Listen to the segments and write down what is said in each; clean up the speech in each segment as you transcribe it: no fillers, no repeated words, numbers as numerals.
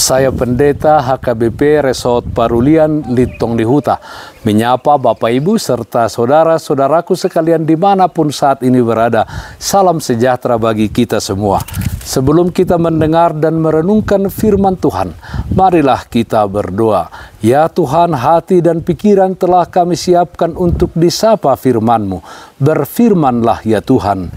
Saya Pendeta HKBP Resort Parulian Litong Lihuta menyapa Bapak Ibu serta saudara-saudaraku sekalian dimanapun saat ini berada. Salam sejahtera bagi kita semua. Sebelum kita mendengar dan merenungkan firman Tuhan, marilah kita berdoa. Ya Tuhan, hati dan pikiran telah kami siapkan untuk disapa firman-Mu. Berfirmanlah ya Tuhan.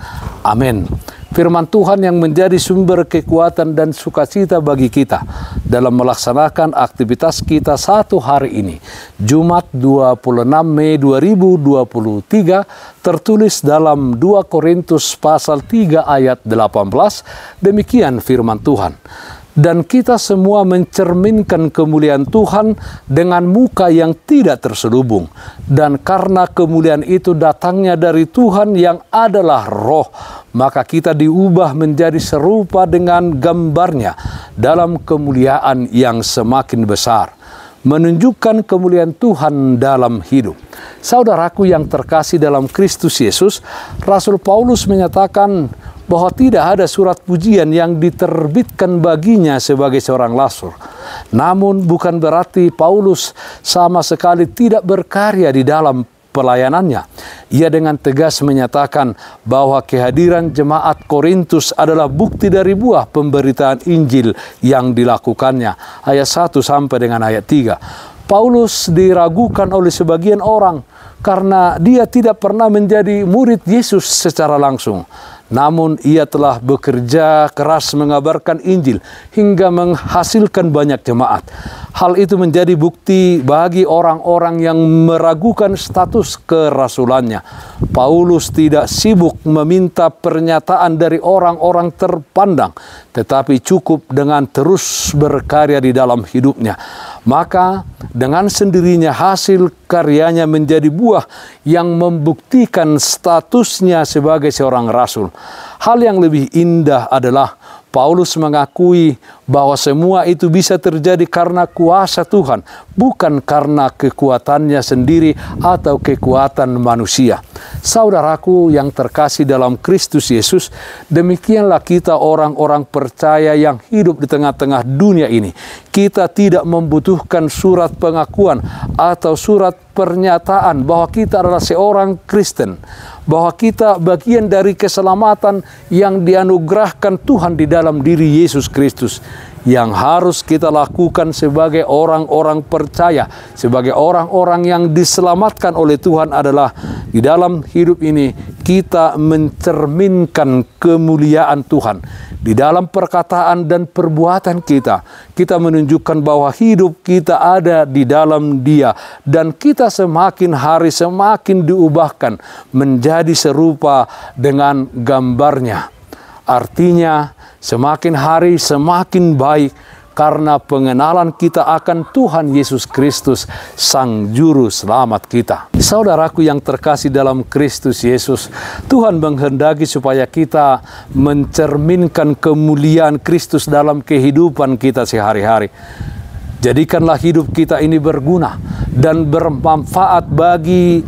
Amin. Firman Tuhan yang menjadi sumber kekuatan dan sukacita bagi kita dalam melaksanakan aktivitas kita satu hari ini, Jumat 26 Mei 2023, tertulis dalam 2 Korintus pasal 3 ayat 18, demikian firman Tuhan. Dan kita semua mencerminkan kemuliaan Tuhan dengan muka yang tidak terselubung. Dan karena kemuliaan itu datangnya dari Tuhan yang adalah roh, maka kita diubah menjadi serupa dengan gambarnya dalam kemuliaan yang semakin besar. Menunjukkan kemuliaan Tuhan dalam hidup. Saudaraku yang terkasih dalam Kristus Yesus, Rasul Paulus menyatakan bahwa tidak ada surat pujian yang diterbitkan baginya sebagai seorang rasul. Namun bukan berarti Paulus sama sekali tidak berkarya di dalam pelayanannya. Ia dengan tegas menyatakan bahwa kehadiran jemaat Korintus adalah bukti dari buah pemberitaan Injil yang dilakukannya. Ayat 1 sampai dengan ayat 3. Paulus diragukan oleh sebagian orang karena dia tidak pernah menjadi murid Yesus secara langsung. Namun ia telah bekerja keras mengabarkan Injil hingga menghasilkan banyak jemaat. Hal itu menjadi bukti bagi orang-orang yang meragukan status kerasulannya. Paulus tidak sibuk meminta pernyataan dari orang-orang terpandang, tetapi cukup dengan terus berkarya di dalam hidupnya. Maka dengan sendirinya hasil karyanya menjadi buah yang membuktikan statusnya sebagai seorang rasul. Hal yang lebih indah adalah Paulus mengakui bahwa semua itu bisa terjadi karena kuasa Tuhan, bukan karena kekuatannya sendiri atau kekuatan manusia. Saudaraku yang terkasih dalam Kristus Yesus, demikianlah kita orang-orang percaya yang hidup di tengah-tengah dunia ini. Kita tidak membutuhkan surat pengakuan atau surat pernyataan bahwa kita adalah seorang Kristen, bahwa kita bagian dari keselamatan yang dianugerahkan Tuhan di dalam diri Yesus Kristus. Yang harus kita lakukan sebagai orang-orang percaya, sebagai orang-orang yang diselamatkan oleh Tuhan adalah di dalam hidup ini kita mencerminkan kemuliaan Tuhan. Di dalam perkataan dan perbuatan kita, kita menunjukkan bahwa hidup kita ada di dalam Dia. Dan kita semakin hari semakin diubahkan menjadi serupa dengan gambarnya. Artinya semakin hari semakin baik karena pengenalan kita akan Tuhan Yesus Kristus, Sang Juru Selamat kita. Saudaraku yang terkasih dalam Kristus Yesus, Tuhan menghendaki supaya kita mencerminkan kemuliaan Kristus dalam kehidupan kita sehari-hari. Jadikanlah hidup kita ini berguna dan bermanfaat bagi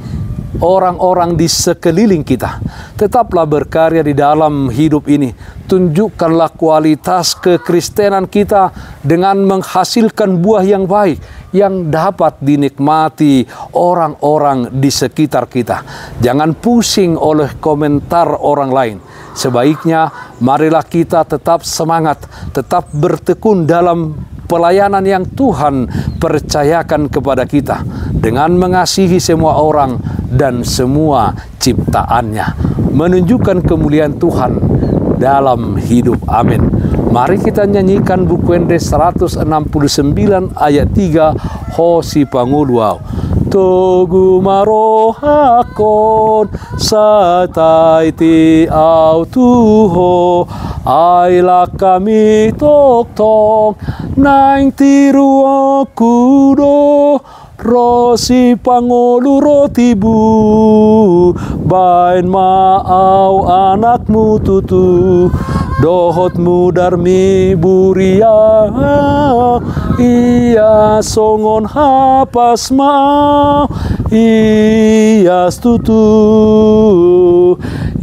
orang-orang di sekeliling kita. Tetaplah berkarya di dalam hidup ini. Tunjukkanlah kualitas kekristenan kita dengan menghasilkan buah yang baik yang dapat dinikmati orang-orang di sekitar kita. Jangan pusing oleh komentar orang lain. Sebaiknya marilah kita tetap semangat, tetap bertekun dalam pelayanan yang Tuhan percayakan kepada kita dengan mengasihi semua orang dan semua ciptaannya, menunjukkan kemuliaan Tuhan dalam hidup. Amin. Mari kita nyanyikan buku Ende 169 ayat 3, Hosi Panguluau. Togu marohakon satai ti au tuho aila kami tok tong naing tiru kudo rosi pangolu rotibu bain maau anakmu tutu dohotmu darmi buria iya songon hapas mau iya tutu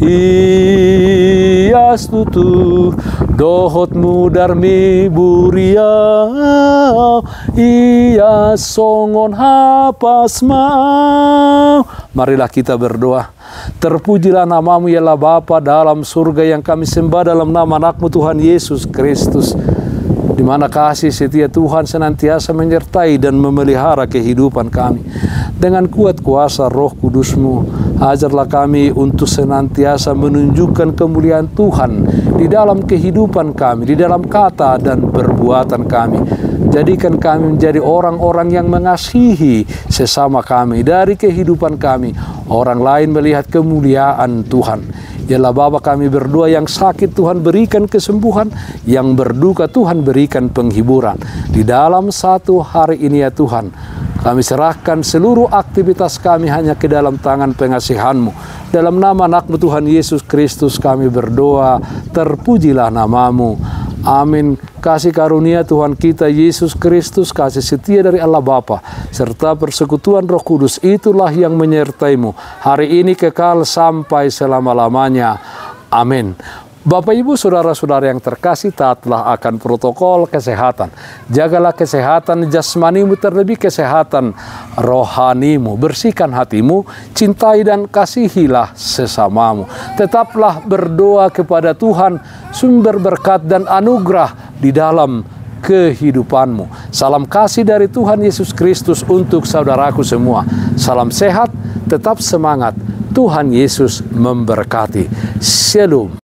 iya pastutu dohotmu darmi buriau ia songon hapasmau. Marilah kita berdoa. Terpujilah namamu ya Allah Bapa dalam surga yang kami sembah dalam nama anakmu Tuhan Yesus Kristus, di mana kasih setia Tuhan senantiasa menyertai dan memelihara kehidupan kami. Dengan kuat kuasa Roh Kudus-Mu, ajarlah kami untuk senantiasa menunjukkan kemuliaan Tuhan di dalam kehidupan kami, di dalam kata dan perbuatan kami. Jadikan kami menjadi orang-orang yang mengasihi sesama kami. Dari kehidupan kami, orang lain melihat kemuliaan Tuhan. Yalah Bapa, kami berdoa, yang sakit Tuhan berikan kesembuhan, yang berduka Tuhan berikan penghiburan. Di dalam satu hari ini ya Tuhan, kami serahkan seluruh aktivitas kami hanya ke dalam tangan pengasihan-Mu. Dalam nama anakmu Tuhan Yesus Kristus kami berdoa, terpujilah namamu. Amin. Kasih karunia Tuhan kita Yesus Kristus, kasih setia dari Allah Bapa, serta persekutuan Roh Kudus itulah yang menyertai-Mu hari ini kekal sampai selama-lamanya. Amin. Bapak, Ibu, Saudara-saudara yang terkasih, taatlah akan protokol kesehatan. Jagalah kesehatan jasmanimu, terlebih kesehatan rohanimu. Bersihkan hatimu, cintai dan kasihilah sesamamu. Tetaplah berdoa kepada Tuhan, sumber berkat dan anugerah di dalam kehidupanmu. Salam kasih dari Tuhan Yesus Kristus untuk saudaraku semua. Salam sehat, tetap semangat. Tuhan Yesus memberkati. Shalom.